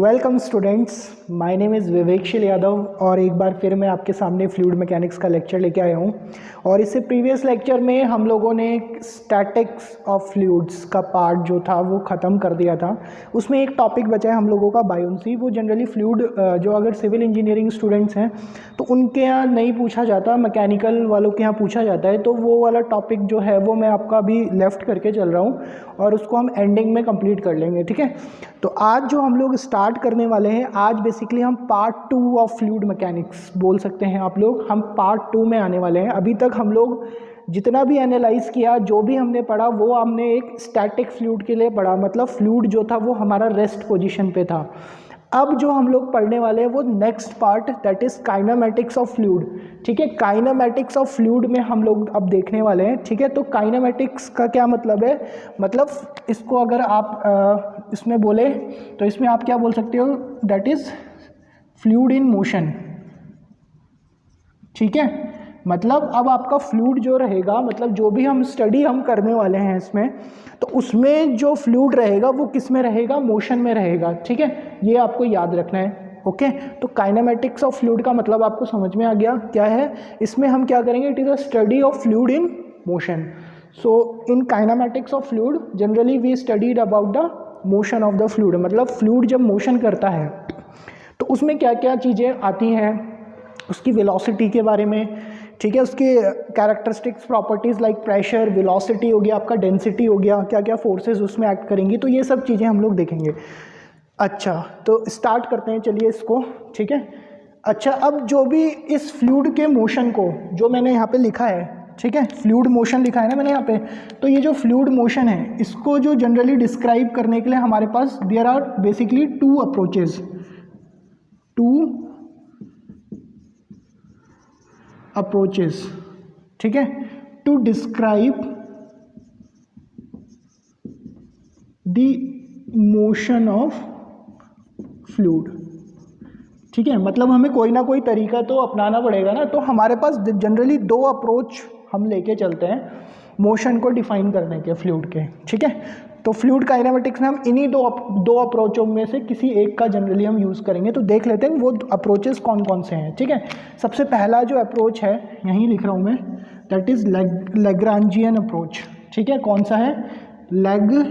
Welcome students, my name is Vivekshil Yadav और एक बार फिर मैं आपके सामने फ्लूइड मैकेनिक्स का लेक्चर लेके आया हूँ। और इससे प्रीवियस लेक्चर में हम लोगों ने स्टैटिक्स ऑफ फ्लूइड्स का पार्ट जो था वो ख़त्म कर दिया था। उसमें एक टॉपिक बचा है हम लोगों का बायोन्सी। वो जनरली फ्लूइड जो अगर सिविल इंजीनियरिंग स्टूडेंट्स हैं तो उनके यहाँ नहीं पूछा जाता, मैकेनिकल वालों के यहाँ पूछा जाता है। तो वो वाला टॉपिक जो है वो मैं आपका अभी लेफ़्ट करके चल रहा हूँ और उसको हम एंडिंग में कंप्लीट कर लेंगे, ठीक है। तो आज जो हम लोग स्टार्ट करने वाले हैं, आज बेसिकली हम पार्ट 2 ऑफ फ्लूइड मैकेनिक्स बोल सकते हैं आप लोग। हम पार्ट 2 में आने वाले हैं। अभी तक हम लोग जितना भी एनालाइज किया, जो भी हमने पढ़ा, वो हमने एक स्टैटिक फ्लूइड के लिए पढ़ा, मतलब फ्लूइड जो था वो हमारा रेस्ट पोजीशन पे था। अब जो हम लोग पढ़ने वाले हैं वो next part, that is kinematics of fluid, ठीक है। काइनेमैटिक्स ऑफ फ्लूइड में हम लोग अब देखने वाले हैं, ठीक है। तो काइनेमैटिक्स का क्या मतलब है, मतलब इसको अगर आप इसमें बोले तो इसमें आप क्या बोल सकते हो, that is fluid in motion, ठीक है। मतलब अब आपका फ्लूइड जो रहेगा, मतलब जो भी हम स्टडी हम करने वाले हैं इसमें, तो उसमें जो फ्लूइड रहेगा वो किस में रहेगा, मोशन में रहेगा, ठीक है। ये आपको याद रखना है, ओके। तो काइनेमैटिक्स ऑफ फ्लूइड का मतलब आपको समझ में आ गया क्या है। इसमें हम क्या करेंगे, it is a study of fluid in motion. So in kinematics of fluid generally we studied about the motion of the fluid, मतलब फ्लूइड जब मोशन करता है तो उसमें क्या क्या चीज़ें आती हैं, उसकी वेलोसिटी के बारे में, ठीक है। उसके characteristics properties like pressure, velocity हो गया, आपका डेंसिटी हो गया, क्या क्या फोर्सेस उसमें एक्ट करेंगी, तो ये सब चीज़ें हम लोग देखेंगे। अच्छा, तो स्टार्ट करते हैं, चलिए इसको, ठीक है। अच्छा, अब जो भी इस फ्लूइड के मोशन को, जो मैंने यहाँ पे लिखा है, ठीक है, फ्लूइड मोशन लिखा है ना मैंने यहाँ पे, तो ये जो फ्लूइड मोशन है इसको जो जनरली डिस्क्राइब करने के लिए हमारे पास there are basically two approaches, ठीक है, to describe the motion of fluid, ठीक है। मतलब हमें कोई ना कोई तरीका तो अपनाना पड़ेगा ना। तो हमारे पास जनरली दो अप्रोच हम लेके चलते हैं मोशन को डिफाइन करने के फ्लूइड के, ठीक है। तो फ्लूइड काइनेमैटिक्स में हम इन्हीं दो अप्रोचों में से किसी एक का जनरली हम यूज़ करेंगे। तो देख लेते हैं वो अप्रोचेस कौन कौन से हैं, ठीक है। सबसे पहला जो अप्रोच है, यहीं लिख रहा हूँ मैं, दैट इज़ लैग्रांजियन अप्रोच, ठीक है। कौन सा है, लैग्रांजियन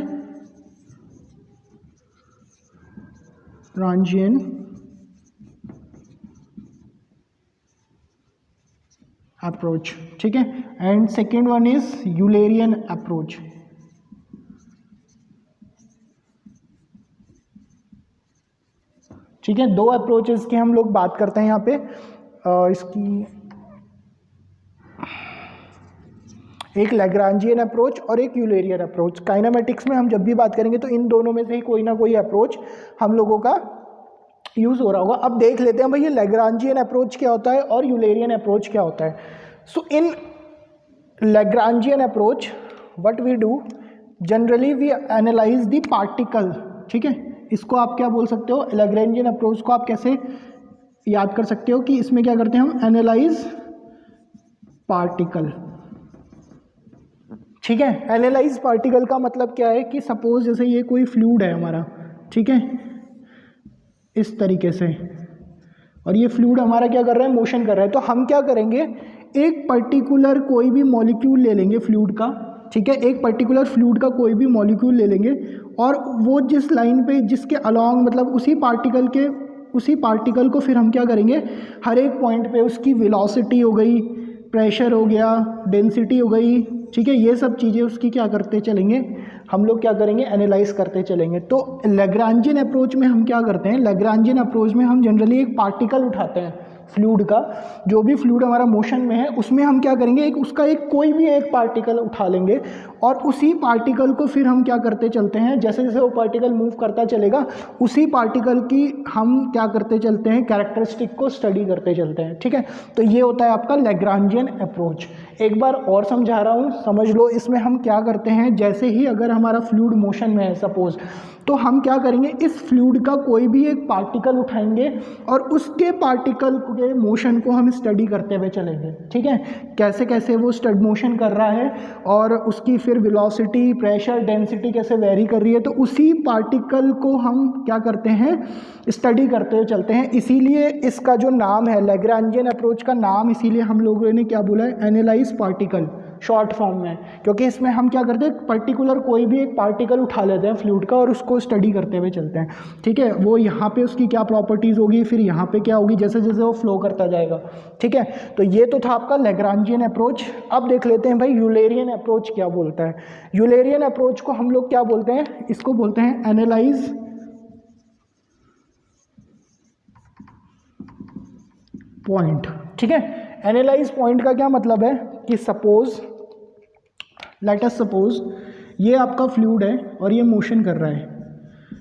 अप्रोच, ठीक है। And second one is Eulerian approach, ठीक है। दो अप्रोचेस की हम लोग बात करते हैं यहाँ पे। इसकी एक लैग्रांजियन अप्रोच और एक यूलेरियन अप्रोच। काइनेमैटिक्स में हम जब भी बात करेंगे तो इन दोनों में से ही कोई ना कोई अप्रोच हम लोगों का यूज़ हो रहा होगा। अब देख लेते हैं भाई ये लैग्रांजियन अप्रोच क्या होता है और यूलेरियन अप्रोच क्या होता है। So in Lagrangian approach what we do, generally we analyse the particle, ठीक है। इसको आप क्या बोल सकते हो, लैग्रांजियन अप्रोच को आप कैसे याद कर सकते हो कि इसमें क्या करते हैं हम, एनालाइज पार्टिकल, ठीक है। एनालाइज पार्टिकल का मतलब क्या है कि सपोज जैसे ये कोई फ्लूइड है हमारा, ठीक है, इस तरीके से, और ये फ्लूइड हमारा क्या कर रहा है, मोशन कर रहा है। तो हम क्या करेंगे, एक पर्टिकुलर कोई भी मॉलिक्यूल ले लेंगे फ्लूइड का, ठीक है। एक पर्टिकुलर फ्लूइड का कोई भी मॉलिक्यूल ले लेंगे और वो जिस लाइन पे, जिसके अलॉन्ग, मतलब उसी पार्टिकल को फिर हम क्या करेंगे, हर एक पॉइंट पे उसकी वेलोसिटी हो गई, प्रेशर हो गया, डेंसिटी हो गई, ठीक है, ये सब चीज़ें उसकी क्या करते चलेंगे, हम लोग क्या करेंगे, एनालाइज करते चलेंगे। तो लैग्रांजियन अप्रोच में हम क्या करते हैं, लैग्रांजियन अप्रोच में हम जनरली एक पार्टिकल उठाते हैं फ्लूइड का, जो भी फ्लूइड हमारा मोशन में है उसमें हम क्या करेंगे, उसका कोई भी एक पार्टिकल उठा लेंगे और उसी पार्टिकल को फिर हम क्या करते चलते हैं, जैसे जैसे वो पार्टिकल मूव करता चलेगा उसी पार्टिकल की हम क्या करते चलते हैं, कैरेक्टरिस्टिक को स्टडी करते चलते हैं, ठीक है। तो ये होता है आपका लैग्रांजियन अप्रोच। एक बार और समझा रहा हूँ, समझ लो। इसमें हम क्या करते हैं, जैसे ही अगर हमारा फ्लूइड मोशन में है सपोज, तो हम क्या करेंगे, इस फ्लूइड का कोई भी एक पार्टिकल उठाएंगे और उसके पार्टिकल आगे मोशन को हम स्टडी करते हुए चलेंगे, ठीक है, कैसे कैसे वो मोशन कर रहा है और उसकी फिर वेलोसिटी, प्रेशर, डेंसिटी कैसे वेरी कर रही है, तो उसी पार्टिकल को हम क्या करते हैं, स्टडी करते हुए चलते हैं। इसीलिए इसका जो नाम है लैग्रांजियन अप्रोच का नाम इसीलिए हम लोगों ने क्या बोला है, एनालाइज पार्टिकल शॉर्ट फॉर्म में, क्योंकि इसमें हम क्या करते हैं, पर्टिकुलर कोई भी एक पार्टिकल उठा लेते हैं फ्लूइड का और उसको स्टडी करते हुए चलते हैं, ठीक है। वो यहाँ पे उसकी क्या प्रॉपर्टीज़ होगी, फिर यहाँ पे क्या होगी, जैसे जैसे वो फ्लो करता जाएगा, ठीक है। तो ये तो था आपका लैग्रांजियन अप्रोच। अब देख लेते हैं भाई यूलेरियन अप्रोच क्या बोलता है। यूलेरियन अप्रोच को हम लोग क्या बोलते हैं, इसको बोलते हैं एनालाइज पॉइंट, ठीक है। एनालाइज पॉइंट का क्या मतलब है कि सपोज, लेट अस सपोज ये आपका फ्लूइड है और ये मोशन कर रहा है,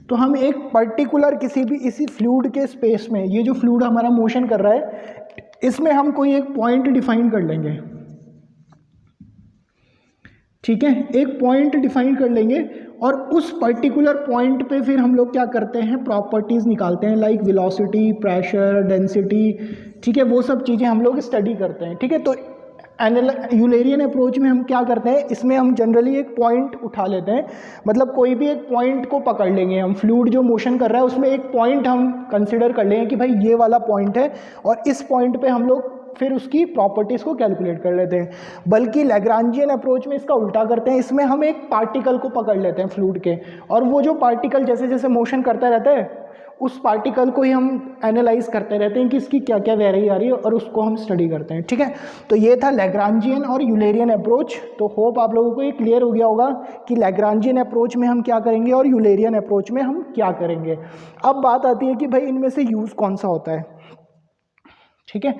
तो हम एक पर्टिकुलर किसी भी इसी फ्लूइड के स्पेस में, ये जो फ्लूइड हमारा मोशन कर रहा है, इसमें हम कोई एक पॉइंट डिफाइन कर लेंगे, ठीक है, एक पॉइंट डिफाइन कर लेंगे और उस पर्टिकुलर पॉइंट पे फिर हम लोग क्या करते हैं, प्रॉपर्टीज़ निकालते हैं, लाइक वेलोसिटी, प्रेशर, डेंसिटी, ठीक है, वो सब चीज़ें हम लोग स्टडी करते हैं, ठीक है। तो यूलेरियन अप्रोच में हम क्या करते हैं, इसमें हम जनरली एक पॉइंट उठा लेते हैं, मतलब कोई भी एक पॉइंट को पकड़ लेंगे हम, फ्लूइड जो मोशन कर रहा है उसमें एक पॉइंट हम कंसिडर कर लेंगे कि भाई ये वाला पॉइंट है और इस पॉइंट पे हम लोग फिर उसकी प्रॉपर्टीज़ को कैलकुलेट कर लेते हैं। बल्कि लैग्रांजियन अप्रोच में इसका उल्टा करते हैं, इसमें हम एक पार्टिकल को पकड़ लेते हैं फ्लूइड के, और वो जो पार्टिकल जैसे जैसे मोशन करता रहता है उस पार्टिकल को ही हम एनालाइज करते रहते हैं कि इसकी क्या क्या वेरी आ रही है और उसको हम स्टडी करते हैं, ठीक है। तो ये था लैग्रांजियन और यूलेरियन अप्रोच। तो होप आप लोगों को ये क्लियर हो गया होगा कि लैग्रांजियन अप्रोच में हम क्या करेंगे और यूलेरियन अप्रोच में हम क्या करेंगे। अब बात आती है कि भाई इनमें से यूज़ कौन सा होता है, ठीक है।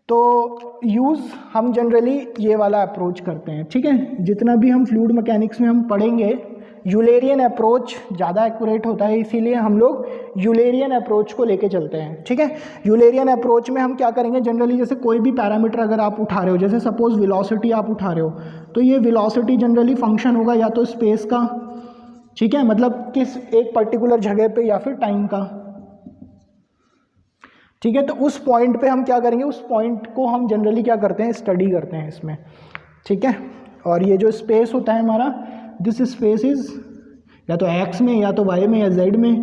तो यूज़ हम जनरली ये वाला अप्रोच करते हैं, ठीक है। जितना भी हम फ्लूइड मैकेनिक्स में हम पढ़ेंगे, यूलेरियन अप्रोच ज़्यादा एक्यूरेट होता है, इसीलिए हम लोग यूलेरियन अप्रोच को लेके चलते हैं, ठीक है। यूलेरियन अप्रोच में हम क्या करेंगे, जनरली जैसे कोई भी पैरामीटर अगर आप उठा रहे हो, जैसे सपोज वेलोसिटी आप उठा रहे हो, तो ये वेलोसिटी जनरली फंक्शन होगा या तो स्पेस का, ठीक है, मतलब किस एक पर्टिकुलर जगह पे, या फिर टाइम का, ठीक है। तो उस पॉइंट पे हम क्या करेंगे, उस पॉइंट को हम जनरली क्या करते हैं, स्टडी करते हैं इसमें, ठीक है। और ये जो स्पेस होता है हमारा, दिस स्पेस इज या तो एक्स में या तो वाई में या जेड में,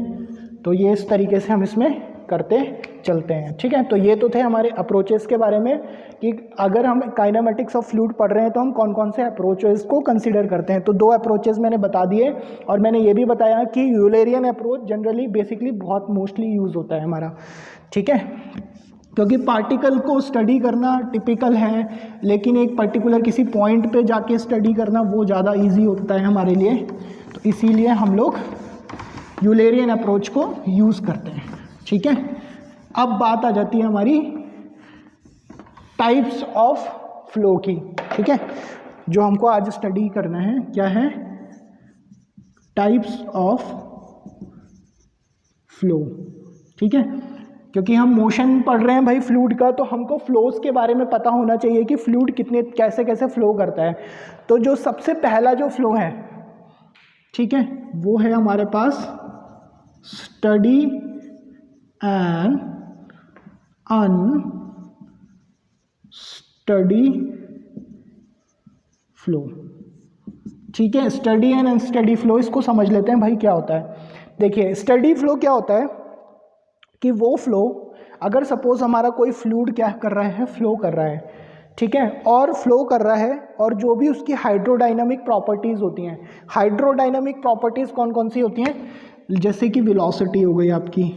तो ये इस तरीके से हम इसमें करते चलते हैं, ठीक है। तो ये तो थे हमारे अप्रोचेस के बारे में कि अगर हम काइनेमेटिक्स ऑफ फ्लूइड पढ़ रहे हैं तो हम कौन कौन से अप्रोचेस को कंसीडर करते हैं। तो 2 अप्रोचेस मैंने बता दिए, और मैंने ये भी बताया कि यूलेरियन अप्रोच जनरली बेसिकली बहुत मोस्टली यूज़ होता है हमारा, ठीक है, क्योंकि पार्टिकल को स्टडी करना टिपिकल है, लेकिन एक पर्टिकुलर किसी पॉइंट पे जाके स्टडी करना वो ज़्यादा इजी होता है हमारे लिए, तो इसीलिए हम लोग यूलेरियन अप्रोच को यूज़ करते हैं, ठीक है। अब बात आ जाती है हमारी टाइप्स ऑफ फ्लो की, ठीक है, जो हमको आज स्टडी करना है। क्या है, टाइप्स ऑफ फ्लो, ठीक है, क्योंकि हम मोशन पढ़ रहे हैं भाई फ्लूइड का, तो हमको फ्लोज के बारे में पता होना चाहिए कि फ्लूइड कितने कैसे कैसे फ्लो करता है। तो जो सबसे पहला जो फ्लो है, ठीक है, वो है हमारे पास स्टडी एंड अनस्टडी फ्लो, ठीक है। स्टडी एंड अनस्टडी फ्लो, इसको समझ लेते हैं भाई क्या होता है। देखिए स्टडी फ्लो क्या होता है कि वो फ्लो, अगर सपोज हमारा कोई फ्लूइड क्या कर रहा है, फ्लो कर रहा है, ठीक है, और फ्लो कर रहा है, और जो भी उसकी हाइड्रोडायनामिक प्रॉपर्टीज़ होती हैं, हाइड्रोडायनामिक प्रॉपर्टीज़ कौन कौन सी होती हैं, जैसे कि वेलोसिटी हो गई आपकी,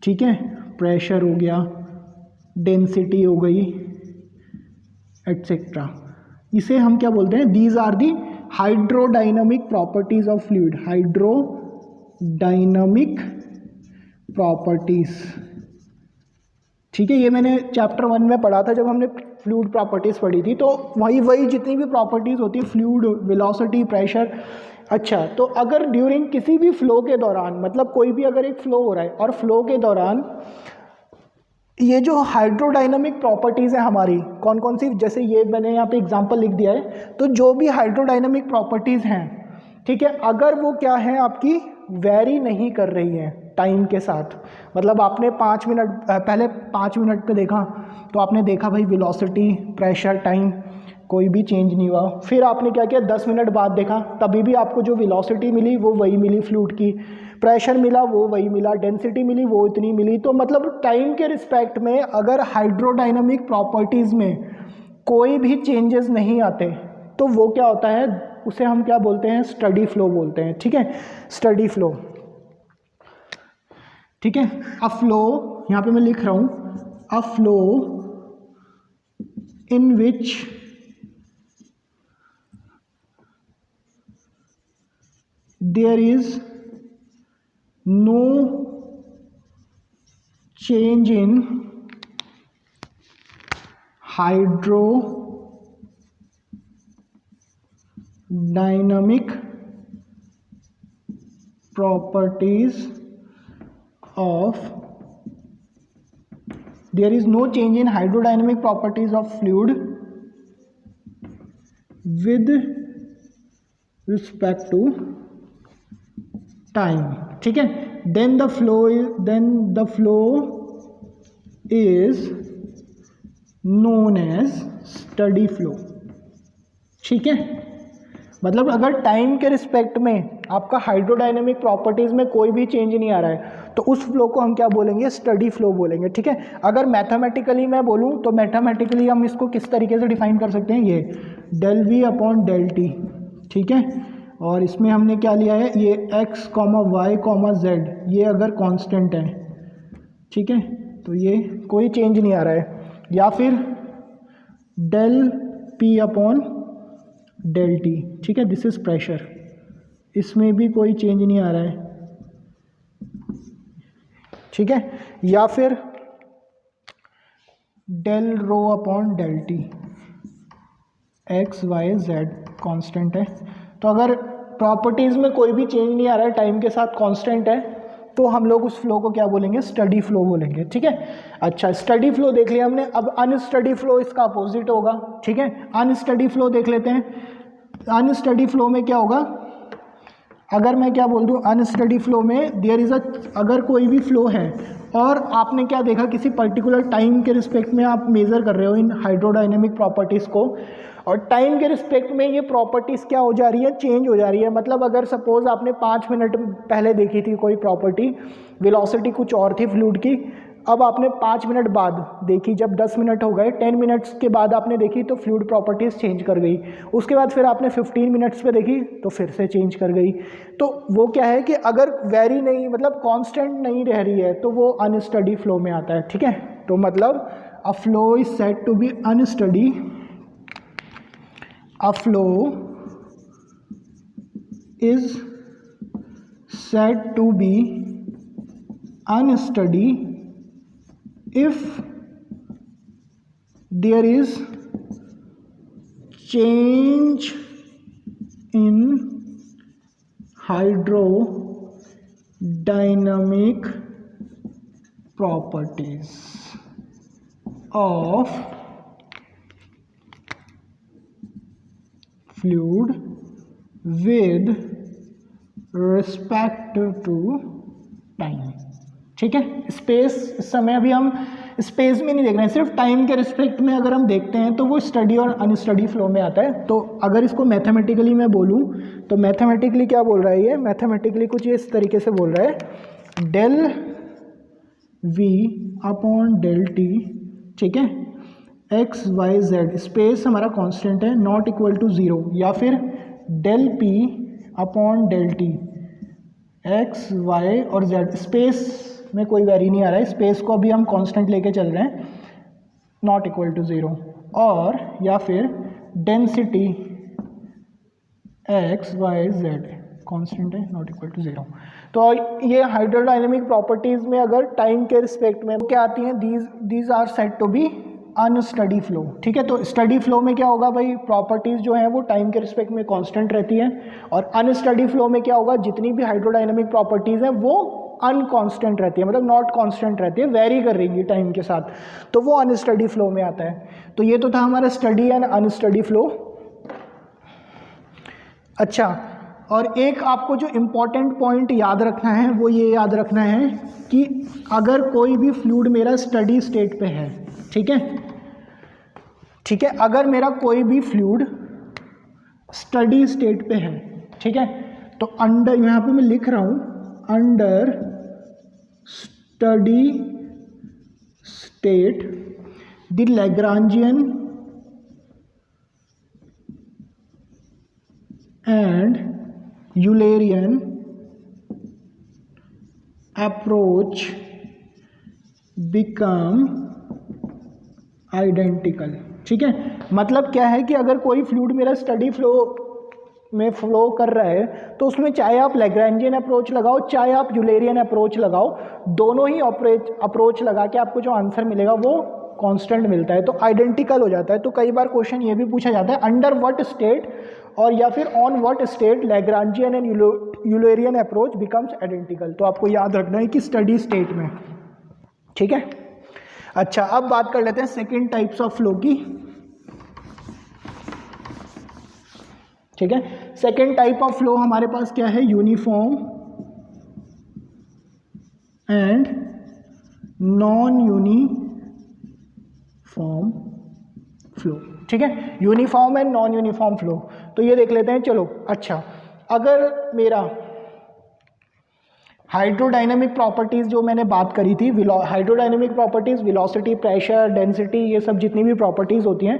ठीक है, प्रेशर हो गया, डेंसिटी हो गई, एटसेट्रा, इसे हम क्या बोलते हैं, these are the hydrodynamic properties of fluid, hydrodynamic properties, ठीक है। ये मैंने चैप्टर 1 में पढ़ा था जब हमने फ्लूइड प्रॉपर्टीज़ पढ़ी थी, तो वही जितनी भी प्रॉपर्टीज़ होती है, फ्लूइड, वेलोसिटी, प्रेशर। अच्छा, तो अगर ड्यूरिंग किसी भी फ्लो के दौरान, मतलब कोई भी अगर एक फ्लो हो रहा है और फ्लो के दौरान ये जो हाइड्रोडायनामिक प्रॉपर्टीज़ है हमारी, कौन कौन सी, जैसे ये मैंने यहाँ पे एग्जांपल लिख दिया है, तो जो भी हाइड्रोडायनामिक प्रॉपर्टीज़ हैं, ठीक है, अगर वो क्या है आपकी वेरी नहीं कर रही है, टाइम के साथ। मतलब आपने 5 मिनट पहले 5 मिनट पे देखा तो आपने देखा भाई वेलोसिटी, प्रेशर, टाइम कोई भी चेंज नहीं हुआ। फिर आपने क्या किया, 10 मिनट बाद देखा, तभी भी आपको जो वेलोसिटी मिली वो वही मिली फ्लूइड की, प्रेशर मिला वो वही मिला, डेंसिटी मिली वो इतनी मिली। तो मतलब टाइम के रिस्पेक्ट में अगर हाइड्रोडायनामिक प्रॉपर्टीज़ में कोई भी चेंजेस नहीं आते तो वो क्या होता है, उसे हम क्या बोलते हैं, स्टडी फ्लो बोलते हैं। ठीक है, स्टडी फ्लो। ठीक है, अ फ्लो, यहाँ पे मैं लिख रहा हूँ, a flow in which there is no change in hydrodynamic properties of there is no change in hydrodynamic properties of fluid with respect to time। ठीक है, then the flow is known as steady flow। ठीक है, मतलब अगर time के respect में आपका hydrodynamic properties में कोई भी चेंज नहीं आ रहा है तो उस फ्लो को हम क्या बोलेंगे, स्टडी फ्लो बोलेंगे। ठीक है, अगर मैथमेटिकली मैं बोलूँ तो मैथमेटिकली हम इसको किस तरीके से डिफाइन कर सकते हैं, ये del v upon del t. ठीक है, और इसमें हमने क्या लिया है, ये x, y, z, ये अगर कांस्टेंट है, ठीक है, तो ये कोई चेंज नहीं आ रहा है। या फिर del p upon del t. ठीक है, दिस इज प्रेशर, इसमें भी कोई चेंज नहीं आ रहा है। ठीक है, या फिर del rho upon del t, x y z constant है। तो अगर प्रॉपर्टीज़ में कोई भी चेंज नहीं आ रहा है, टाइम के साथ कांस्टेंट है, तो हम लोग उस फ्लो को क्या बोलेंगे, स्टडी फ्लो बोलेंगे। ठीक है, अच्छा, स्टडी फ्लो देख लिया हमने। अब अनस्टडी फ्लो इसका अपोजिट होगा। ठीक है, अनस्टडी फ्लो देख लेते हैं। अनस्टडी फ्लो में क्या होगा, अगर मैं क्या बोल दूं, अनस्टडी फ्लो में देयर इज़ अगर कोई भी फ्लो है और आपने क्या देखा, किसी पर्टिकुलर टाइम के रिस्पेक्ट में आप मेज़र कर रहे हो इन हाइड्रोडायनेमिक प्रॉपर्टीज़ को, और टाइम के रिस्पेक्ट में ये प्रॉपर्टीज़ क्या हो जा रही है, चेंज हो जा रही है। मतलब अगर सपोज आपने 5 मिनट पहले देखी थी कोई प्रॉपर्टी, वेलोसिटी कुछ और थी फ्लूइड की, अब आपने 5 मिनट बाद देखी, जब 10 मिनट हो गए, 10 मिनट्स के बाद आपने देखी तो फ्लूइड प्रॉपर्टीज़ चेंज कर गई। उसके बाद फिर आपने 15 मिनट्स पे देखी तो फिर से चेंज कर गई। तो वो क्या है कि अगर वेरी नहीं, मतलब कांस्टेंट नहीं रह रही है, तो वो अनस्टडी फ्लो में आता है। ठीक है, तो मतलब a flow is said to be unsteady, a flow is said to be unsteady if there is change in hydrodynamic properties of fluid with respect to time। ठीक है, स्पेस, इस समय अभी हम स्पेस में नहीं देख रहे हैं, सिर्फ टाइम के रिस्पेक्ट में अगर हम देखते हैं तो वो स्टडी और अनस्टडी फ्लो में आता है। तो अगर इसको मैथमेटिकली मैं बोलूँ तो मैथमेटिकली क्या बोल रहा है ये, मैथमेटिकली कुछ ये इस तरीके से बोल रहा है, del v upon del t, ठीक है, एक्स वाई जेड, स्पेस हमारा कांस्टेंट है, नॉट इक्वल टू 0, या फिर del p upon del t, x y और जेड, स्पेस में कोई वेरी नहीं आ रहा है, स्पेस को अभी हम कांस्टेंट लेके चल रहे हैं, नॉट इक्वल टू 0, और या फिर density x y z constant है, नॉट इक्वल टू 0। तो ये हाइड्रोडायनेमिक प्रॉपर्टीज़ में अगर टाइम के रिस्पेक्ट में क्या आती हैं, these are said to be unsteady flow. ठीक है, तो स्टडी फ्लो में क्या होगा भाई, प्रॉपर्टीज़ जो हैं वो टाइम के रिस्पेक्ट में कांस्टेंट रहती हैं, और अनस्टडी फ्लो में क्या होगा, जितनी भी हाइड्रोडायनेमिक प्रॉपर्टीज़ हैं वो अनकॉन्स्टेंट रहती है, मतलब नॉट कांस्टेंट रहती है, वेरी कर रहेंगी टाइम के साथ, तो वो अनस्टडी फ्लो में आता है। तो ये तो था हमारा स्टडी एंड अनस्टडी फ्लो। अच्छा, और एक आपको जो इम्पॉर्टेंट पॉइंट याद रखना है वो ये याद रखना है कि अगर कोई भी फ्लूइड मेरा स्टडी स्टेट पे है, ठीक है, ठीक है, अगर मेरा कोई भी फ्लूइड स्टडी स्टेट पे है, ठीक है, तो अंडर, यहाँ पे मैं लिख रहा हूँ, under steady state the Lagrangian and Eulerian approach become identical. ठीक है, मतलब क्या है कि अगर कोई फ्लूइड मेरा स्टडी फ्लो में फ्लो कर रहा है तो उसमें चाहे आप लैग्रेंजियन अप्रोच लगाओ चाहे आप यूलेरियन अप्रोच लगाओ, दोनों ही अप्रोच लगा के आपको जो आंसर मिलेगा वो कांस्टेंट मिलता है, तो आइडेंटिकल हो जाता है। तो कई बार क्वेश्चन ये भी पूछा जाता है अंडर व्हाट स्टेट और या फिर on what state Lagrangian and Eulerian approach becomes identical. तो आपको याद रखना है कि स्टडी स्टेट में। ठीक है, अच्छा अब बात कर लेते हैं सेकेंड टाइप्स ऑफ फ्लो की। ठीक है, सेकेंड टाइप ऑफ फ्लो हमारे पास क्या है, uniform and non uniform flow. ठीक है, uniform and non uniform flow, तो ये देख लेते हैं। चलो अच्छा, अगर मेरा हाइड्रोडायनेमिक प्रॉपर्टीज़ जो मैंने बात करी थी, hydrodynamic properties, velocity, pressure, density, ये सब जितनी भी प्रॉपर्टीज़ होती हैं,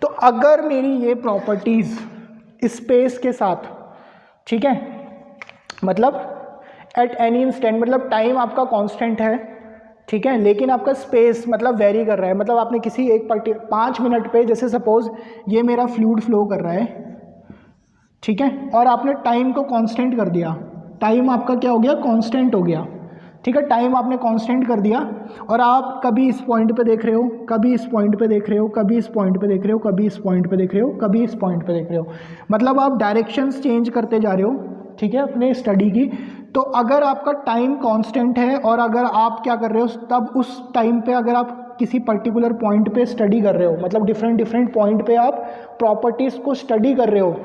तो अगर मेरी ये प्रॉपर्टीज़ स्पेस के साथ, ठीक है, मतलब एट एनी इंस्टेंट, मतलब टाइम आपका कांस्टेंट है, ठीक है, लेकिन आपका स्पेस मतलब वेरी कर रहा है, मतलब आपने किसी एक 5 मिनट पे, जैसे सपोज ये मेरा फ्लूइड फ्लो कर रहा है, ठीक है, और आपने टाइम को कांस्टेंट कर दिया, टाइम आपका क्या हो गया, कांस्टेंट हो गया। ठीक है, टाइम आपने कांस्टेंट कर दिया और आप कभी इस पॉइंट पे देख रहे हो, कभी इस पॉइंट पे देख रहे हो, कभी इस पॉइंट पे देख रहे हो, कभी इस पॉइंट पे देख रहे हो, कभी इस पॉइंट पे देख रहे हो, मतलब आप डायरेक्शंस चेंज करते जा रहे हो। ठीक है, अपने स्टडी की। तो अगर आपका टाइम कांस्टेंट है और अगर आप क्या कर रहे हो, तब उस टाइम पे अगर आप किसी पर्टिकुलर पॉइंट पे स्टडी कर रहे हो, मतलब डिफरेंट पॉइंट पे आप प्रॉपर्टीज़ को स्टडी कर रहे हो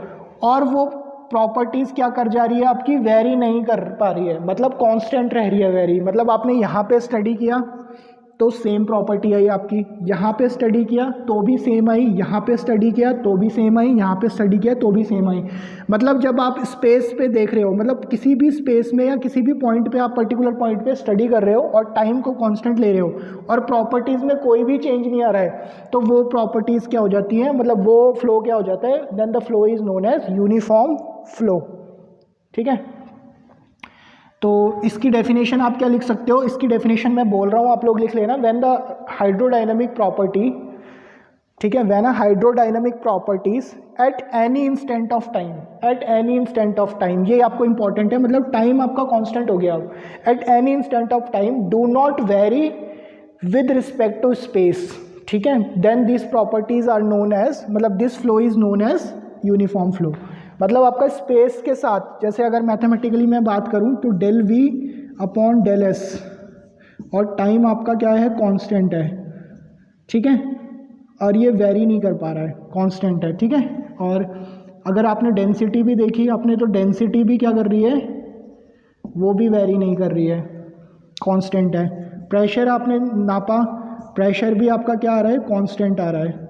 और वो प्रॉपर्टीज़ क्या कर जा रही है आपकी, वेरी नहीं कर पा रही है, मतलब कांस्टेंट रह रही है वेरी, मतलब आपने यहाँ पे स्टडी किया तो सेम प्रॉपर्टी आई आपकी, यहाँ पे स्टडी किया तो भी सेम आई, यहाँ पे स्टडी किया तो भी सेम आई, यहाँ पे स्टडी किया तो भी सेम आई। मतलब जब आप स्पेस पे देख रहे हो, मतलब किसी भी स्पेस में या किसी भी पॉइंट पे आप पर्टिकुलर पॉइंट पे स्टडी कर रहे हो और टाइम को कांस्टेंट ले रहे हो और प्रॉपर्टीज़ में कोई भी चेंज नहीं आ रहा है, तो वो प्रॉपर्टीज़ क्या हो जाती हैं, मतलब वो फ्लो क्या हो जाता है, then the flow is known as uniform flow. ठीक है, तो इसकी डेफिनेशन आप क्या लिख सकते हो, इसकी डेफिनेशन मैं बोल रहा हूँ, आप लोग लिख लेना। व्हेन द हाइड्रोडायनामिक प्रॉपर्टी, ठीक है, when a hydrodynamic properties eight any instant of time, eight any instant of time, ये आपको इंपॉर्टेंट है, मतलब टाइम आपका कांस्टेंट हो गया अब, at any instant of time do not vary with respect to space, ठीक है, then this properties are known as, मतलब this flow is known as uniform flow. मतलब आपका स्पेस के साथ, जैसे अगर मैथमेटिकली मैं बात करूं तो del v upon del s, और टाइम आपका क्या है, कांस्टेंट है, ठीक है, और ये वेरी नहीं कर पा रहा है, कांस्टेंट है। ठीक है, और अगर आपने डेंसिटी भी देखी आपने, तो डेंसिटी भी क्या कर रही है, वो भी वेरी नहीं कर रही है, कांस्टेंट है। प्रेशर आपने नापा, प्रेशर भी आपका क्या आ रहा है, कांस्टेंट आ रहा है।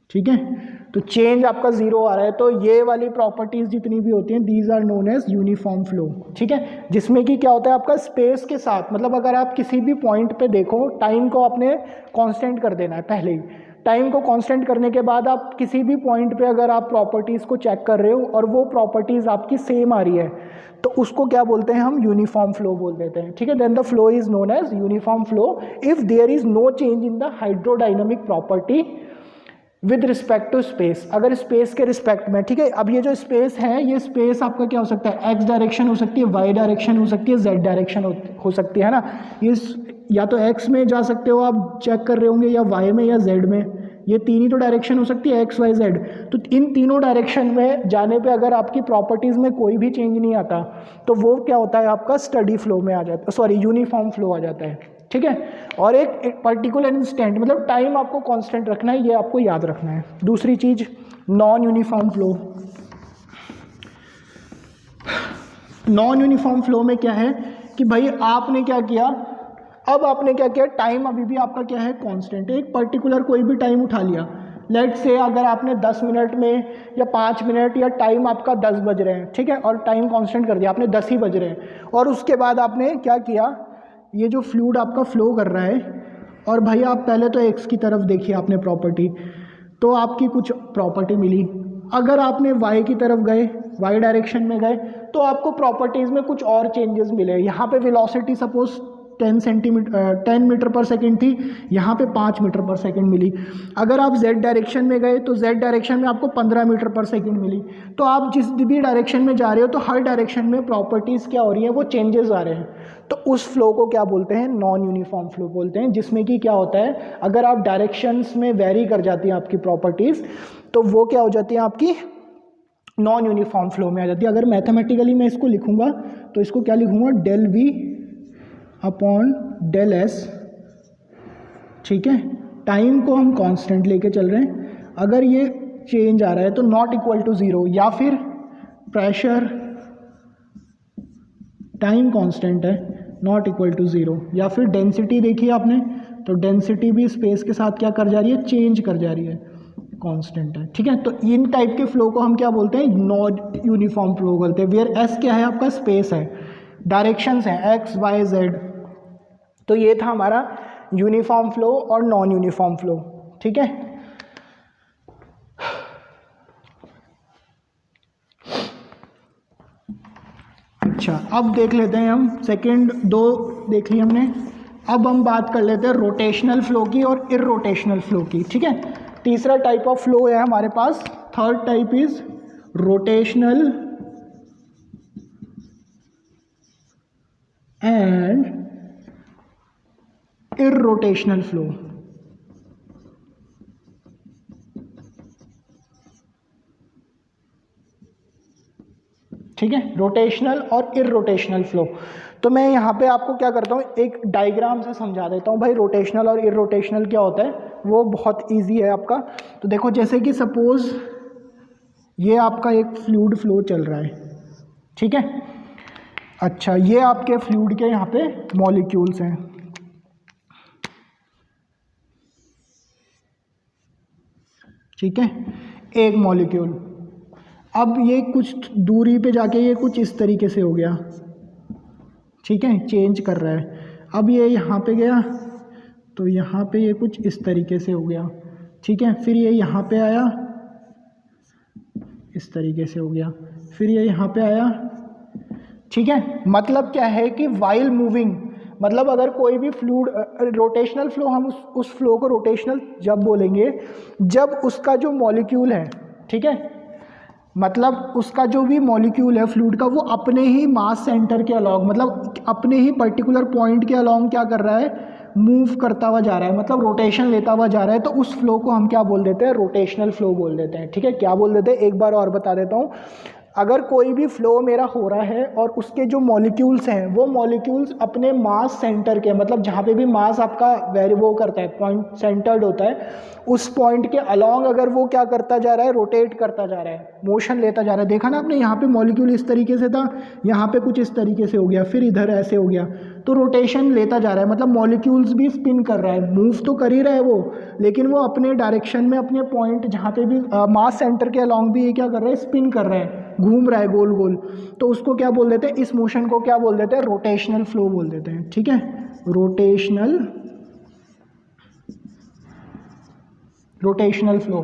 ठीक है, तो चेंज आपका जीरो आ रहा है। तो ये वाली प्रॉपर्टीज जितनी भी होती हैं, these are known as uniform flow. ठीक है, जिसमें कि क्या होता है आपका स्पेस के साथ, मतलब अगर आप किसी भी पॉइंट पे देखो, टाइम को आपने कांस्टेंट कर देना है पहले ही, टाइम को कांस्टेंट करने के बाद आप किसी भी पॉइंट पे अगर आप प्रॉपर्टीज़ को चेक कर रहे हो और वो प्रॉपर्टीज़ आपकी सेम आ रही है, तो उसको क्या बोलते हैं हम, यूनिफॉर्म फ्लो बोल देते हैं। ठीक है, then the flow is known as uniform flow if there is no change in the hydrodynamic property with respect to space, अगर स्पेस के रिस्पेक्ट में। ठीक है, अब ये जो स्पेस है, ये स्पेस आपका क्या हो सकता है, एक्स डायरेक्शन हो सकती है, वाई डायरेक्शन हो सकती है, जेड डायरेक्शन हो सकती है ना, ये या तो एक्स में जा सकते हो आप चेक कर रहे होंगे, या वाई में या जेड में, ये तीन ही तो डायरेक्शन हो सकती है, एक्स वाई जेड। तो इन तीनों डायरेक्शन में जाने पे अगर आपकी प्रॉपर्टीज़ में कोई भी चेंज नहीं आता, तो वो क्या होता है आपका स्टडी फ्लो में आ जाता है, सॉरी यूनिफॉर्म फ्लो आ जाता है। ठीक है, और एक पर्टिकुलर इंस्टेंट, मतलब टाइम आपको कांस्टेंट रखना है, ये आपको याद रखना है। दूसरी चीज़ non uniform flow. Non uniform flow में क्या है कि भाई आपने क्या किया, अब आपने क्या किया, टाइम अभी भी आपका क्या है, कांस्टेंट है। एक पर्टिकुलर कोई भी टाइम उठा लिया, लेट से अगर आपने 10 मिनट में या 5 मिनट या टाइम आपका 10 बज रहे हैं, ठीक है, और टाइम कांस्टेंट कर दिया आपने 10 ही बज रहे हैं, और उसके बाद आपने क्या किया, ये जो फ्लूइड आपका फ्लो कर रहा है, और भाई आप पहले तो एक्स की तरफ देखिए आपने प्रॉपर्टी, तो आपकी कुछ प्रॉपर्टी मिली। अगर आपने वाई की तरफ गए, वाई डायरेक्शन में गए, तो आपको प्रॉपर्टीज़ में कुछ और चेंजेस मिले। यहाँ पे वेलोसिटी सपोज 10 मीटर पर सेकेंड थी, यहाँ पे 5 मीटर पर सेकेंड मिली। अगर आप जेड डायरेक्शन में गए तो जेड डायरेक्शन में आपको 15 मीटर पर सेकेंड मिली। तो आप जिस भी डायरेक्शन में जा रहे हो तो हर डायरेक्शन में प्रॉपर्टीज़ क्या हो रही हैं, वो चेंजेस आ रहे हैं। तो उस फ्लो को क्या बोलते हैं, नॉन यूनिफॉर्म फ्लो बोलते हैं, जिसमें कि क्या होता है, अगर आप डायरेक्शंस में वेरी कर जाती हैं आपकी प्रॉपर्टीज़, तो वो क्या हो जाती है, आपकी नॉन यूनिफॉर्म फ्लो में आ जाती है। अगर मैथमेटिकली मैं इसको लिखूंगा तो इसको क्या लिखूंगा, del v upon del s, ठीक है। टाइम को हम कांस्टेंट लेके चल रहे हैं, अगर ये चेंज आ रहा है तो नॉट इक्वल टू ज़ीरो, या फिर प्रेशर टाइम कांस्टेंट है नॉट इक्वल टू ज़ीरो, या फिर डेंसिटी देखिए आपने, तो डेंसिटी भी स्पेस के साथ क्या कर जा रही है, चेंज कर जा रही है, कांस्टेंट है, ठीक है। तो इन टाइप के फ्लो को हम क्या बोलते हैं, नॉन यूनिफॉर्म फ्लो बोलते हैं। वेयर एस क्या है, आपका स्पेस है, डायरेक्शंस हैं एक्स वाई जेड। तो ये था हमारा यूनिफॉर्म फ्लो और नॉन यूनिफॉर्म फ्लो, ठीक है। अच्छा, अब देख लेते हैं हम सेकंड दो देख ली हमने, अब हम बात कर लेते हैं रोटेशनल फ्लो की और इररोटेशनल फ्लो की, ठीक है। तीसरा टाइप ऑफ फ्लो है हमारे पास, third type is rotational and irrotational flow. ठीक है, रोटेशनल और इररोटेशनल फ्लो। तो मैं यहाँ पे आपको क्या करता हूँ, एक डायग्राम से समझा देता हूँ भाई रोटेशनल और इररोटेशनल क्या होता है, वो बहुत इजी है आपका। तो देखो, जैसे कि सपोज ये आपका एक फ्लूइड फ्लो चल रहा है, ठीक है। अच्छा, ये आपके फ्लूइड के यहाँ पे मॉलिक्यूल्स हैं, ठीक है, एक मॉलिक्यूल। अब ये कुछ दूरी पे जाके ये कुछ इस तरीके से हो गया, ठीक है, चेंज कर रहा है। अब ये यहाँ पे गया तो यहाँ पे ये कुछ इस तरीके से हो गया, ठीक है। फिर ये यहाँ पे आया, इस तरीके से हो गया, फिर ये यहाँ पे आया, ठीक है। मतलब क्या है कि वाइल मूविंग, मतलब अगर कोई भी फ्लूइड, रोटेशनल फ्लो, हम उस फ्लो को रोटेशनल जब बोलेंगे जब उसका जो मॉलिक्यूल है, ठीक है, मतलब उसका जो भी मॉलिक्यूल है फ्लूइड का, वो अपने ही मास सेंटर के अलॉन्ग, मतलब अपने ही पर्टिकुलर पॉइंट के अलॉन्ग क्या कर रहा है, मूव करता हुआ जा रहा है, मतलब रोटेशन लेता हुआ जा रहा है। तो उस फ्लो को हम क्या बोल देते हैं, रोटेशनल फ्लो बोल देते हैं, ठीक है। क्या बोल देते हैं, एक बार और बता देता हूँ। अगर कोई भी फ्लो मेरा हो रहा है और उसके जो मॉलिक्यूल्स हैं वो मॉलिक्यूल्स अपने मास सेंटर के, मतलब जहाँ पे भी मास आपका वो करता है, पॉइंट सेंटर्ड होता है, उस पॉइंट के अलॉन्ग अगर वो क्या करता जा रहा है, रोटेट करता जा रहा है, मोशन लेता जा रहा है। देखा ना आपने, यहाँ पे मॉलिक्यूल इस तरीके से था, यहाँ पे कुछ इस तरीके से हो गया, फिर इधर ऐसे हो गया, तो रोटेशन लेता जा रहा है, मतलब मॉलिक्यूल्स भी स्पिन कर रहा है, मूव तो कर ही रहा है वो, लेकिन वो अपने डायरेक्शन में, अपने पॉइंट जहाँ पे भी मास सेंटर के अलॉन्ग भी ये क्या कर रहा है, स्पिन कर रहा है, घूम रहा है गोल गोल। तो उसको क्या बोल देते हैं, इस मोशन को क्या बोल देते हैं, रोटेशनल फ्लो बोल देते हैं, ठीक है। Rotational flow.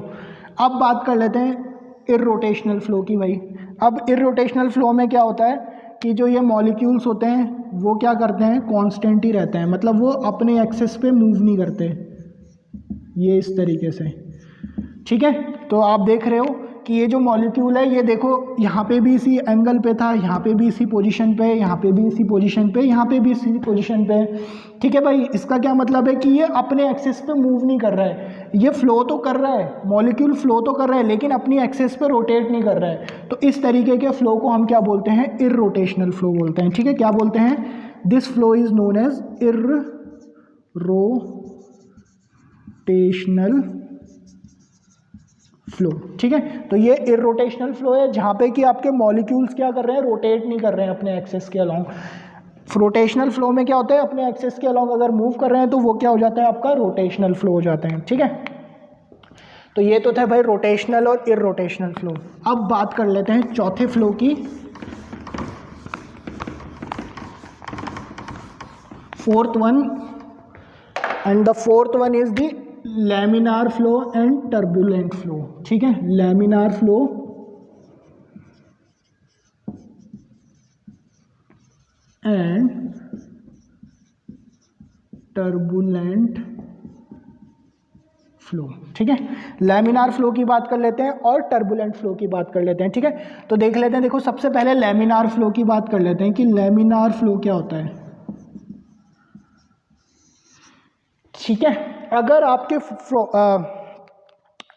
अब बात कर लेते हैं इररोटेशनल फ्लो की भाई। अब इररोटेशनल फ्लो में क्या होता है कि जो ये मॉलिक्यूल्स होते हैं वो क्या करते हैं, कांस्टेंट ही रहते हैं, मतलब वो अपने एक्सेस पे मूव नहीं करते, ये इस तरीके से, ठीक है। तो आप देख रहे हो कि ये जो मॉलिक्यूल है, ये देखो यहाँ पे भी इसी एंगल पे था, यहाँ पे भी इसी पोजीशन पे, यहाँ पे भी इसी पोजीशन पे, यहाँ पे भी इसी पोजीशन पे, ठीक है भाई। इसका क्या मतलब है कि ये अपने एक्सेस पे मूव नहीं कर रहा है, ये फ्लो तो कर रहा है, मॉलिक्यूल फ्लो तो कर रहा है, लेकिन अपनी एक्सेस पे रोटेट नहीं कर रहा है। तो इस तरीके के फ्लो को हम क्या बोलते हैं, इररोटेशनल फ्लो बोलते हैं, ठीक है। क्या बोलते हैं, this flow is known as irrotational flow, ठीक है। तो ये इररोटेशनल फ्लो है जहाँ पे कि आपके मॉलिक्यूल्स क्या कर रहे हैं, रोटेट नहीं कर रहे हैं अपने एक्सेस के अलोंग। रोटेशनल फ्लो में क्या होता है, अपने एक्सेस के अलोंग अगर मूव कर रहे हैं तो वो क्या हो जाता है, आपका रोटेशनल फ्लो हो जाता है, ठीक है। तो ये तो था भाई रोटेशनल और इररोटेशनल फ्लो। अब बात कर लेते हैं चौथे फ्लो की, fourth one, and the fourth one is the laminar flow and turbulent flow, ठीक है। Laminar flow and turbulent flow, ठीक है। लैमिनार फ्लो की बात कर लेते हैं और टर्बुलेंट फ्लो की बात कर लेते हैं, ठीक है। तो देख लेते हैं, देखो सबसे पहले लैमिनार फ्लो की बात कर लेते हैं कि लैमिनार फ्लो क्या होता है, ठीक है। अगर आपके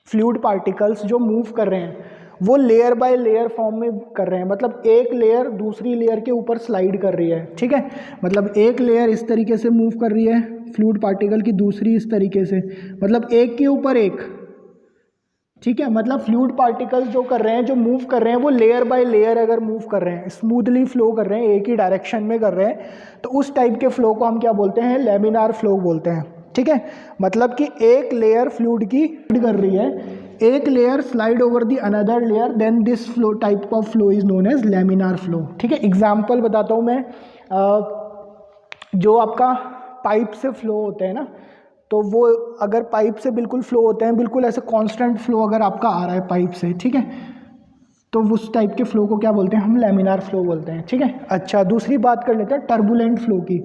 फ्लूइड पार्टिकल्स जो मूव कर रहे हैं वो लेयर बाय लेयर फॉर्म में कर रहे हैं, मतलब एक लेयर दूसरी लेयर के ऊपर स्लाइड कर रही है, ठीक है। मतलब एक लेयर इस तरीके से मूव कर रही है फ्लूइड पार्टिकल की, दूसरी इस तरीके से, मतलब एक के ऊपर एक, ठीक है। मतलब फ्लूइड पार्टिकल्स जो कर रहे हैं, जो मूव कर रहे हैं, वो लेयर बाय लेयर अगर मूव कर रहे हैं, स्मूथली फ्लो कर रहे हैं, एक ही डायरेक्शन में कर रहे हैं, तो उस टाइप के फ्लो को हम क्या बोलते हैं, लैमिनार फ्लो बोलते हैं, ठीक है। मतलब कि एक लेयर फ्लूइड की कर रही है, एक layer slide over the another layer, then this flow type of flow is known as laminar flow, ठीक है। एग्जाम्पल बताता हूँ मैं, जो आपका पाइप से फ्लो होते हैं ना, तो वो अगर पाइप से बिल्कुल फ्लो होते हैं, बिल्कुल ऐसे कांस्टेंट फ्लो अगर आपका आ रहा है पाइप से, ठीक है, तो उस टाइप के फ्लो को क्या बोलते हैं, हम लैमिनार फ्लो बोलते हैं, ठीक है। अच्छा, दूसरी बात कर लेते हैं टर्बुलेंट फ्लो की।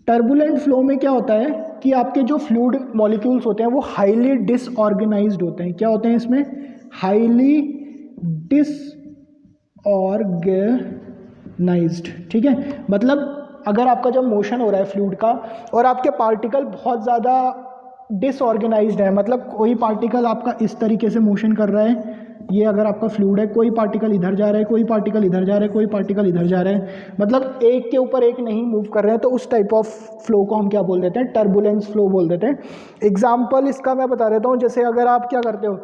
टर्बुलेंट फ्लो में क्या होता है कि आपके जो फ्लूइड मॉलिक्यूल्स होते हैं वो हाईली डिसऑर्गेनाइज्ड होते हैं। क्या होते हैं इसमें, हाईली डिसऑर्गेनाइज्ड, ठीक है। मतलब अगर आपका जब मोशन हो रहा है फ्लूइड का और आपके पार्टिकल बहुत ज़्यादा डिसऑर्गेनाइज्ड है, मतलब कोई पार्टिकल आपका इस तरीके से मोशन कर रहा है, ये अगर आपका फ्लूइड है, कोई पार्टिकल इधर जा रहा है, कोई पार्टिकल इधर जा रहा है, कोई पार्टिकल इधर जा रहा है, मतलब एक के ऊपर एक नहीं मूव कर रहे हैं, तो उस टाइप ऑफ फ्लो को हम क्या बोल देते हैं, टर्बुलेंस फ्लो बोल देते हैं। एग्जाम्पल इसका मैं बता देता हूँ, जैसे अगर आप क्या करते हो,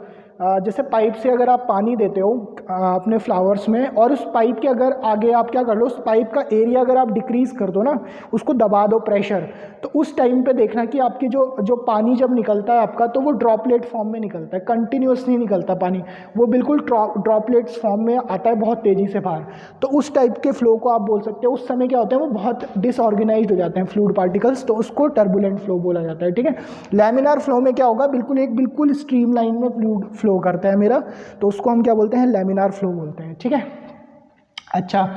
जैसे पाइप से अगर आप पानी देते हो अपने फ्लावर्स में, और उस पाइप के अगर आगे आप क्या कर लो, उस पाइप का एरिया अगर आप डिक्रीज कर दो ना, उसको दबा दो प्रेशर, तो उस टाइम पे देखना कि आपकी जो पानी जब निकलता है आपका, तो वो ड्रॉपलेट फॉर्म में निकलता है, कंटिन्यूस नहीं निकलता पानी, वो बिल्कुल ड्रॉपलेट्स फॉर्म में आता है बहुत तेज़ी से बाहर। तो उस टाइप के फ्लो को आप बोल सकते हो। उस समय क्या होता है, वो बहुत डिसऑर्गेनाइज्ड हो जाते हैं फ्लूइड पार्टिकल्स, तो उसको टर्बुलेंट फ्लो बोला जाता है, ठीक है। लैमिनार फ्लो में क्या होगा, बिल्कुल स्ट्रीम लाइन में फ्लूइड फ्लो करता है मेरा, तो उसको हम क्या बोलते हैं, लैमिनार फ्लो बोलते हैं, ठीक है। अच्छा,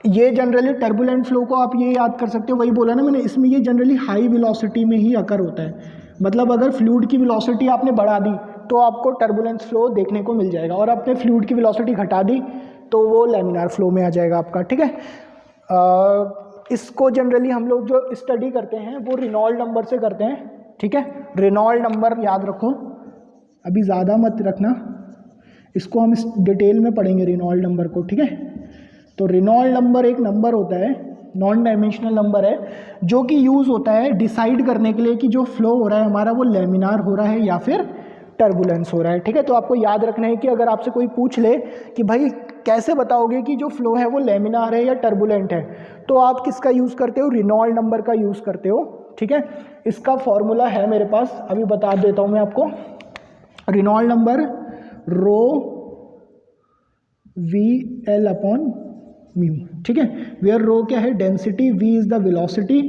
ये जनरली टर्बुलेंट फ्लो को आप ये याद कर सकते हो, वही बोला ना मैंने, इसमें ये जनरली हाई वेलोसिटी में ही अकर होता है। मतलब अगर फ्लूइड की वेलोसिटी आपने बढ़ा दी तो आपको टर्बुलेंस फ्लो देखने को मिल जाएगा, और आपने फ्लूइड की वेलोसिटी घटा दी तो वो लैमिनार फ्लो में आ जाएगा आपका, ठीक है। इसको जनरली हम लोग जो स्टडी करते हैं वो रेनॉल्ड नंबर से करते हैं, ठीक है। रेनॉल्ड नंबर याद रखो, अभी ज़्यादा मत रखना, इसको हम इस डिटेल में पढ़ेंगे रेनॉल्ड नंबर को, ठीक है। तो रेनॉल्ड नंबर एक नंबर होता है, नॉन डायमेंशनल नंबर है, जो कि यूज़ होता है डिसाइड करने के लिए कि जो फ्लो हो रहा है हमारा वो लैमिनार हो रहा है या फिर टर्बुलेंस हो रहा है, ठीक है। तो आपको याद रखना है कि अगर आपसे कोई पूछ ले कि भाई कैसे बताओगे कि जो फ्लो है वो लैमिनार है या टर्बुलेंट है, तो आप किसका यूज़ करते हो, रेनॉल्ड नंबर का यूज़ करते हो, ठीक है। इसका फॉर्मूला है मेरे पास, अभी बता देता हूँ मैं आपको। Reynold number rho v l upon mu, ठीक है। वेयर रो क्या है, density, v is the velocity,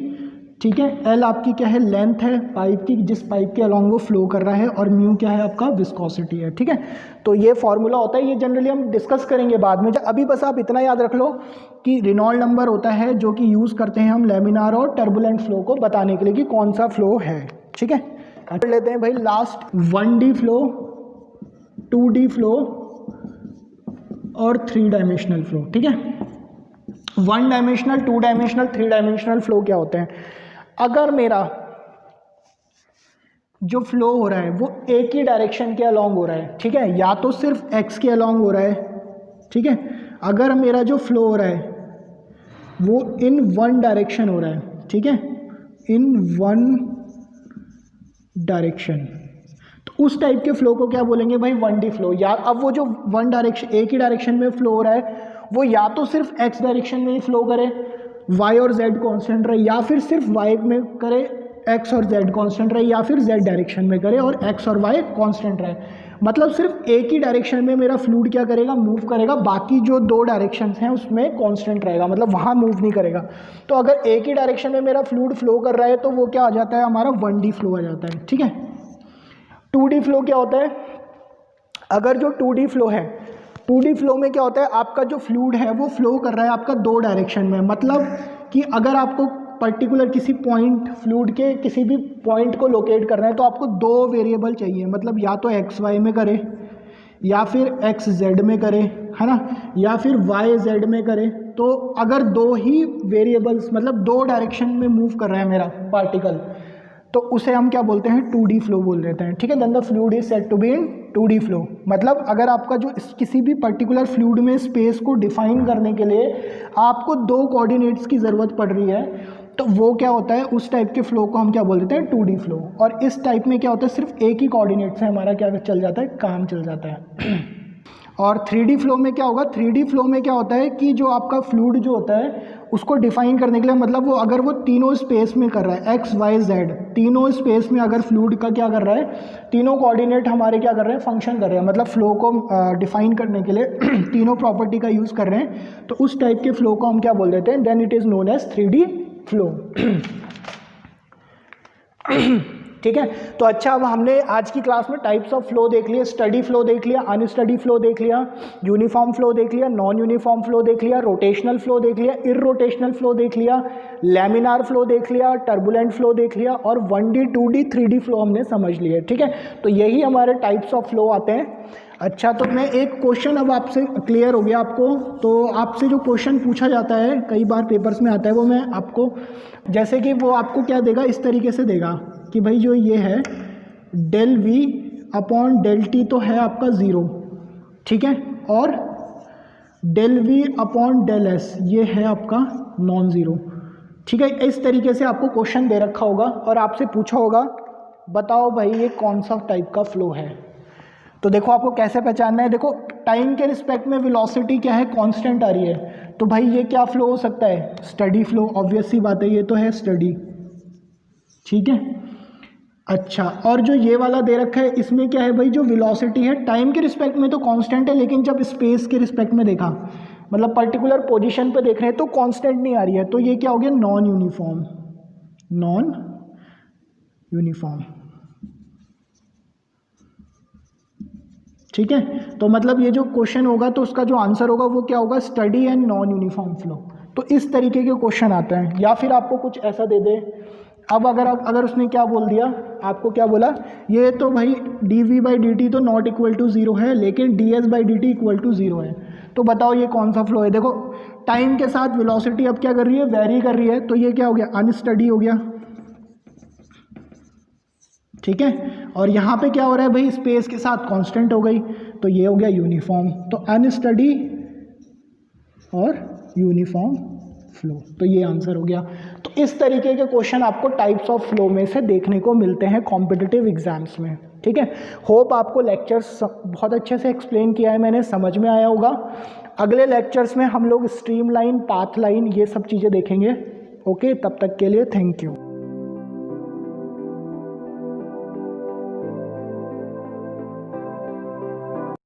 ठीक है। एल आपकी क्या है, लेंथ है पाइप की, जिस पाइप के अलॉन्ग वो फ्लो कर रहा है, और म्यू क्या है आपका, विस्कोसिटी है, ठीक है। तो ये फॉर्मूला होता है, ये जनरली हम डिस्कस करेंगे बाद में। अभी बस आप इतना याद रख लो कि रेनॉल्ड नंबर होता है जो कि यूज़ करते हैं हम लैमिनार और टर्बुलेंट फ्लो को बताने के लिए कि कौन सा फ्लो है, ठीक है। कर लेते हैं भाई last, 1D flow, 2D flow और 3 डायमेंशनल फ्लो, ठीक है। 1 डायमेंशनल, 2 डायमेंशनल, 3 डायमेंशनल फ्लो क्या होते हैं। अगर मेरा जो फ्लो हो रहा है वो एक ही डायरेक्शन के अलॉन्ग हो रहा है, ठीक है, या तो सिर्फ एक्स के अलॉन्ग हो रहा है, ठीक है। अगर मेरा जो फ्लो हो रहा है वो इन वन डायरेक्शन हो रहा है, ठीक है, इन वन डायरेक्शन। तो उस टाइप के फ्लो को क्या बोलेंगे भाई, 1D फ्लो। या अब वो जो वन डायरेक्शन, एक ही डायरेक्शन में फ्लो हो रहा है, वो या तो सिर्फ x डायरेक्शन में ही फ्लो करे, y और z कांस्टेंट रहे, या फिर सिर्फ y में करे, x और z कांस्टेंट रहे, या फिर z डायरेक्शन में करे और x और y कांस्टेंट रहे। मतलब सिर्फ एक ही डायरेक्शन में मेरा फ्लूइड क्या करेगा, मूव करेगा, बाकी जो दो डायरेक्शंस हैं उसमें कांस्टेंट रहेगा, मतलब वहाँ मूव नहीं करेगा। तो अगर एक ही डायरेक्शन में मेरा फ्लूइड फ्लो कर रहा है तो वो क्या आ जाता है, हमारा 1D फ्लो आ जाता है। ठीक है। 2D फ्लो क्या होता है, अगर जो 2D फ्लो है, 2D फ्लो में क्या होता है, आपका जो फ्लूइड है वो फ्लो कर रहा है आपका दो डायरेक्शन में। मतलब कि अगर आपको पर्टिकुलर किसी पॉइंट, फ्लूइड के किसी भी पॉइंट को लोकेट करना है तो आपको दो वेरिएबल चाहिए, मतलब या तो एक्स वाई में करे, या फिर एक्स जेड में करे, है ना, या फिर वाई जेड में करे। तो अगर दो ही वेरिएबल्स, मतलब दो डायरेक्शन में मूव कर रहा है मेरा पार्टिकल, तो उसे हम क्या बोलते हैं, 2D फ्लो बोल देते हैं। ठीक है। Then the fluid is said to be in 2D flow. मतलब अगर आपका जो किसी भी पर्टिकुलर फ्लूइड में स्पेस को डिफाइन करने के लिए आपको दो कोऑर्डिनेट्स की ज़रूरत पड़ रही है, तो वो क्या होता है, उस टाइप के फ्लो को हम क्या बोल देते हैं, 2D फ्लो। और इस टाइप में क्या होता है, सिर्फ एक ही कोऑर्डिनेट से हमारा क्या चल जाता है, काम चल जाता है। और 3D फ्लो में क्या होगा, 3D फ्लो में क्या होता है कि जो आपका फ्लूइड जो होता है उसको डिफाइन करने के लिए, मतलब वो अगर वो तीनों स्पेस में कर रहा है, एक्स वाई जेड तीनों स्पेस में अगर फ्लूइड का क्या कर रहा है, तीनों कोऑर्डिनेट हमारे क्या कर रहे हैं, फंक्शन कर रहे हैं, मतलब फ्लो को डिफाइन करने के लिए तीनों प्रॉपर्टी का यूज़ कर रहे हैं, तो उस टाइप के फ्लो को हम क्या बोल देते हैं, then it is known as 3D flow. ठीक है। तो अच्छा, अब हमने आज की क्लास में टाइप्स ऑफ फ्लो देख लिए, स्टडी फ्लो देख लिया, अनस्टडी फ्लो देख लिया, यूनिफॉर्म फ्लो देख लिया, नॉन यूनिफॉर्म फ्लो देख लिया, रोटेशनल फ्लो देख लिया, इररोटेशनल फ्लो देख लिया, लैमिनार फ्लो देख लिया, टर्बुलेंट फ्लो देख लिया, और 1D 2D 3D फ्लो हमने समझ लिए। ठीक है। तो यही हमारे टाइप्स ऑफ फ्लो आते हैं। अच्छा, तो मैं एक क्वेश्चन अब आपसे क्लियर हो गया आपको, तो आपसे जो क्वेश्चन पूछा जाता है कई बार पेपर्स में आता है, वो मैं आपको, जैसे कि वो आपको क्या देगा, इस तरीके से देगा कि भाई जो ये है del v upon del t तो है आपका 0, ठीक है, और del v upon del s ये है आपका नॉन ज़ीरो। ठीक है। इस तरीके से आपको क्वेश्चन दे रखा होगा और आपसे पूछा होगा बताओ भाई ये कौन सा टाइप का फ्लो है। तो देखो आपको कैसे पहचानना है, देखो टाइम के रिस्पेक्ट में वेलोसिटी क्या है, कांस्टेंट आ रही है, तो भाई ये क्या फ्लो हो सकता है, स्टडी फ्लो, ऑब्वियस सी बात है, ये तो है स्टडी। ठीक है। अच्छा, और जो ये वाला दे रखा है इसमें क्या है भाई, जो वेलोसिटी है टाइम के रिस्पेक्ट में तो कांस्टेंट है, लेकिन जब स्पेस के रिस्पेक्ट में देखा, मतलब पर्टिकुलर पोजीशन पे देख रहे हैं तो कांस्टेंट नहीं आ रही है, तो ये क्या हो गया, नॉन यूनिफॉर्म, नॉन यूनिफॉर्म। ठीक है। तो मतलब ये जो क्वेश्चन होगा तो उसका जो आंसर होगा वो क्या होगा, study and non uniform flow. तो इस तरीके के क्वेश्चन आते हैं। या फिर आपको कुछ ऐसा दे दे, अब अगर उसने क्या बोल दिया, आपको क्या बोला, ये तो भाई dv बाई डी टी तो नॉट इक्वल टू 0 है, लेकिन ds by d t equal to 0 है, तो बताओ ये कौन सा फ्लो है। देखो टाइम के साथ वेलोसिटी अब क्या कर रही है, वेरी कर रही है, तो ये क्या हो गया, अनस्टडी हो गया। ठीक है। और यहाँ पे क्या हो रहा है भाई, स्पेस के साथ कांस्टेंट हो गई, तो ये हो गया यूनिफॉर्म। तो अनस्टडी और यूनिफॉर्म फ्लो, तो ये आंसर हो गया। तो इस तरीके के क्वेश्चन आपको टाइप्स ऑफ फ्लो में से देखने को मिलते हैं कॉम्पिटिटिव एग्जाम्स में। ठीक है। होप आपको लेक्चर्स बहुत अच्छे से एक्सप्लेन किया है मैंने, समझ में आया होगा। अगले लेक्चर्स में हम लोग स्ट्रीमलाइन, पाथ लाइन, ये सब चीज़ें देखेंगे। ओके, तब तक के लिए थैंक यू।